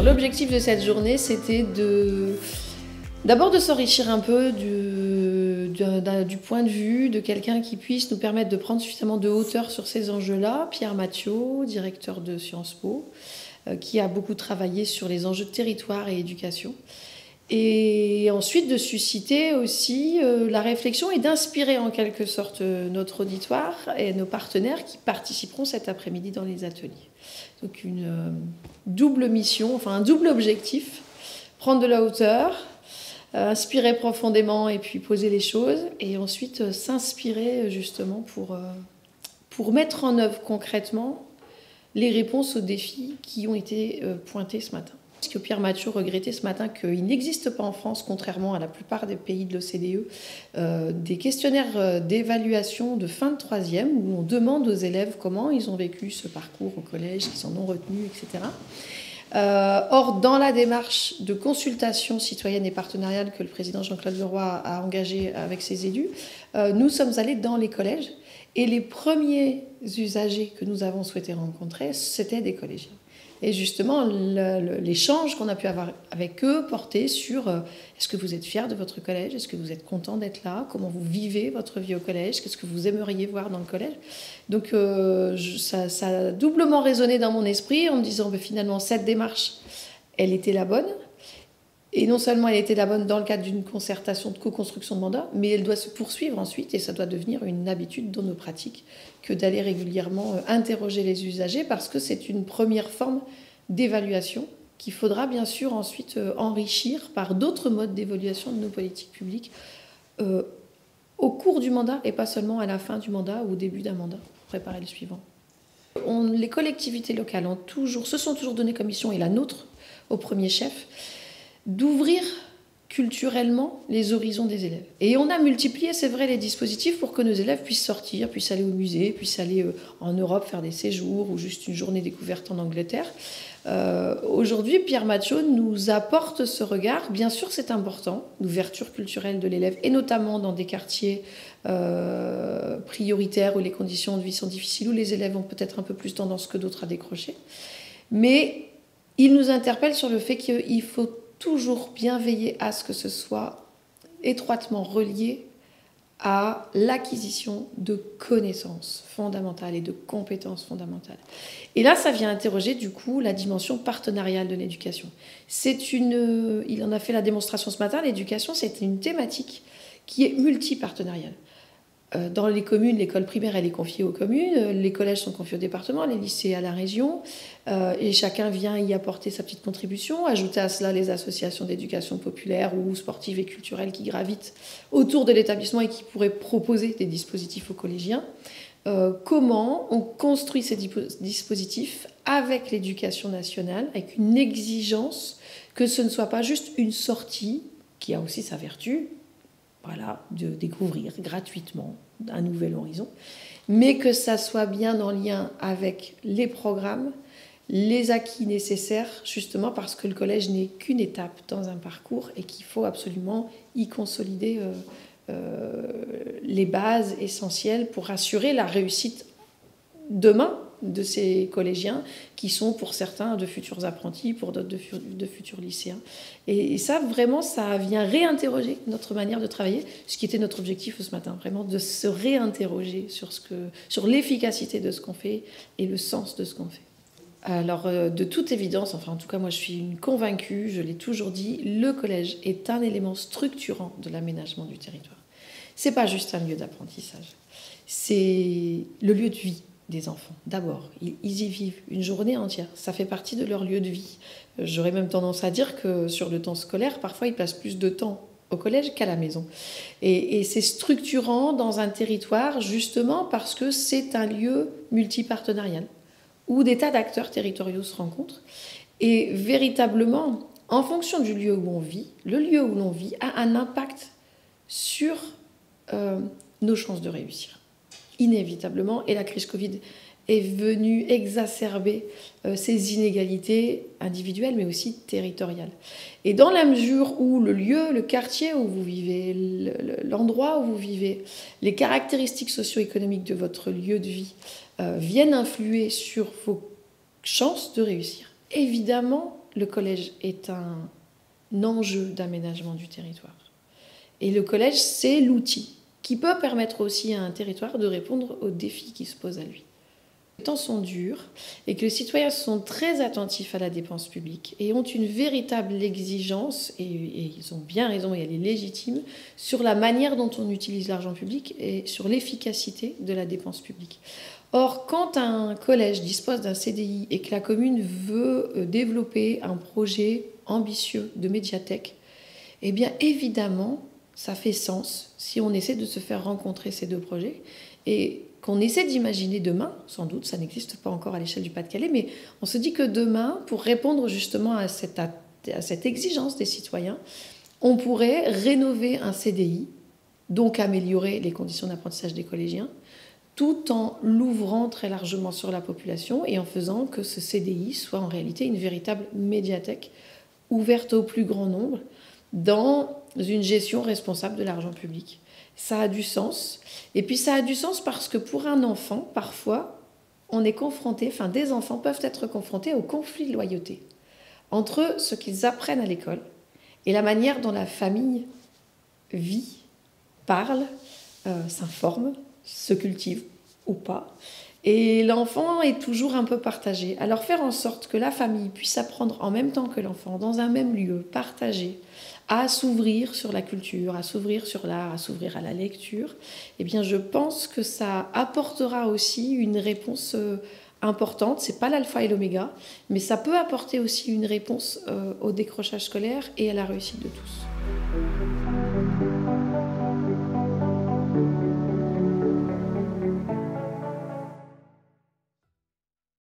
L'objectif de cette journée, c'était d'abord de s'enrichir un peu du point de vue de quelqu'un qui puisse nous permettre de prendre suffisamment de hauteur sur ces enjeux-là. Pierre Mathiot, directeur de Sciences Po, qui a beaucoup travaillé sur les enjeux de territoire et éducation. Et ensuite de susciter aussi la réflexion et d'inspirer en quelque sorte notre auditoire et nos partenaires qui participeront cet après-midi dans les ateliers. Donc une double mission, enfin un double objectif, prendre de la hauteur, inspirer profondément et puis poser les choses, et ensuite s'inspirer justement pour mettre en œuvre concrètement les réponses aux défis qui ont été pointés ce matin. Parce que Pierre Mathiot regrettait ce matin qu'il n'existe pas en France, contrairement à la plupart des pays de l'OCDE, des questionnaires d'évaluation de fin de troisième où on demande aux élèves comment ils ont vécu ce parcours au collège, qu'ils en ont retenu, etc. Or, dans la démarche de consultation citoyenne et partenariale que le président Jean-Claude Leroy a engagée avec ses élus, nous sommes allés dans les collèges et les premiers usagers que nous avons souhaité rencontrer, c'était des collégiens. Et justement, l'échange qu'on a pu avoir avec eux portait sur est-ce que vous êtes fiers de votre collège? Est-ce que vous êtes content d'être là? Comment vous vivez votre vie au collège? Qu'est-ce que vous aimeriez voir dans le collège? Donc ça a doublement résonné dans mon esprit en me disant finalement cette démarche, elle était la bonne. Et non seulement elle était la bonne dans le cadre d'une concertation de co-construction de mandat, mais elle doit se poursuivre ensuite et ça doit devenir une habitude dans nos pratiques que d'aller régulièrement interroger les usagers parce que c'est une première forme d'évaluation qu'il faudra bien sûr ensuite enrichir par d'autres modes d'évaluation de nos politiques publiques au cours du mandat et pas seulement à la fin du mandat ou au début d'un mandat pour préparer le suivant. Les collectivités locales se sont toujours donné comme mission, et la nôtre au premier chef, d'ouvrir culturellement les horizons des élèves. Et on a multiplié, c'est vrai, les dispositifs pour que nos élèves puissent sortir, puissent aller au musée, puissent aller en Europe faire des séjours ou juste une journée découverte en Angleterre. Aujourd'hui, Pierre Mathiot nous apporte ce regard. Bien sûr, c'est important, l'ouverture culturelle de l'élève, et notamment dans des quartiers prioritaires où les conditions de vie sont difficiles, où les élèves ont peut-être un peu plus tendance que d'autres à décrocher. Mais il nous interpelle sur le fait qu'il faut toujours bien veiller à ce que ce soit étroitement relié à l'acquisition de connaissances fondamentales et de compétences fondamentales. Et là, ça vient interroger du coup la dimension partenariale de l'éducation. Il en a fait la démonstration ce matin, l'éducation, c'est une thématique qui est multipartenariale. Dans les communes, l'école primaire, elle est confiée aux communes, les collèges sont confiés au département, les lycées à la région, et chacun vient y apporter sa petite contribution. Ajouter à cela les associations d'éducation populaire ou sportives et culturelles qui gravitent autour de l'établissement et qui pourraient proposer des dispositifs aux collégiens. Comment on construit ces dispositifs avec l'éducation nationale, avec une exigence que ce ne soit pas juste une sortie, qui a aussi sa vertu, voilà, de découvrir gratuitement un nouvel horizon, mais que ça soit bien en lien avec les programmes, les acquis nécessaires, justement parce que le collège n'est qu'une étape dans un parcours et qu'il faut absolument y consolider les bases essentielles pour assurer la réussite demain de ces collégiens qui sont pour certains de futurs apprentis, pour d'autres de futurs lycéens. Et ça, vraiment, ça vient réinterroger notre manière de travailler, ce qui était notre objectif ce matin, vraiment de se réinterroger sur l'efficacité de ce qu'on fait et le sens de ce qu'on fait. Alors, de toute évidence, enfin en tout cas moi je suis une convaincue, je l'ai toujours dit, le collège est un élément structurant de l'aménagement du territoire. C'est pas juste un lieu d'apprentissage, c'est le lieu de vie des enfants. D'abord, ils y vivent une journée entière. Ça fait partie de leur lieu de vie. J'aurais même tendance à dire que sur le temps scolaire, parfois, ils passent plus de temps au collège qu'à la maison. Et c'est structurant dans un territoire, justement parce que c'est un lieu multipartenarial, où des tas d'acteurs territoriaux se rencontrent. Et véritablement, en fonction du lieu où on vit, le lieu où l'on vit a un impact sur nos chances de réussir. Inévitablement, et la crise Covid est venue exacerber ces inégalités individuelles, mais aussi territoriales. Et dans la mesure où le lieu, le quartier où vous vivez, l'endroit où vous vivez, les caractéristiques socio-économiques de votre lieu de vie viennent influer sur vos chances de réussir, évidemment, le collège est un enjeu d'aménagement du territoire. Et le collège, c'est l'outil qui peut permettre aussi à un territoire de répondre aux défis qui se posent à lui. Les temps sont durs et que les citoyens sont très attentifs à la dépense publique et ont une véritable exigence, et ils ont bien raison et elle est légitime, sur la manière dont on utilise l'argent public et sur l'efficacité de la dépense publique. Or, quand un collège dispose d'un CDI et que la commune veut développer un projet ambitieux de médiathèque, eh bien évidemment, ça fait sens si on essaie de se faire rencontrer ces deux projets et qu'on essaie d'imaginer demain, sans doute, ça n'existe pas encore à l'échelle du Pas-de-Calais, mais on se dit que demain, pour répondre justement à cette exigence des citoyens, on pourrait rénover un CDI, donc améliorer les conditions d'apprentissage des collégiens, tout en l'ouvrant très largement sur la population et en faisant que ce CDI soit en réalité une véritable médiathèque ouverte au plus grand nombre dans une gestion responsable de l'argent public. Ça a du sens. Et puis ça a du sens parce que pour un enfant, parfois, on est confronté, des enfants peuvent être confrontés au conflit de loyauté entre ce qu'ils apprennent à l'école et la manière dont la famille vit, parle, s'informe, se cultive ou pas. Et l'enfant est toujours un peu partagé. Alors faire en sorte que la famille puisse apprendre en même temps que l'enfant, dans un même lieu, partagé, à s'ouvrir sur la culture, à s'ouvrir sur l'art, à s'ouvrir à la lecture, eh bien je pense que ça apportera aussi une réponse importante. C'est pas l'alpha et l'oméga, mais ça peut apporter aussi une réponse au décrochage scolaire et à la réussite de tous.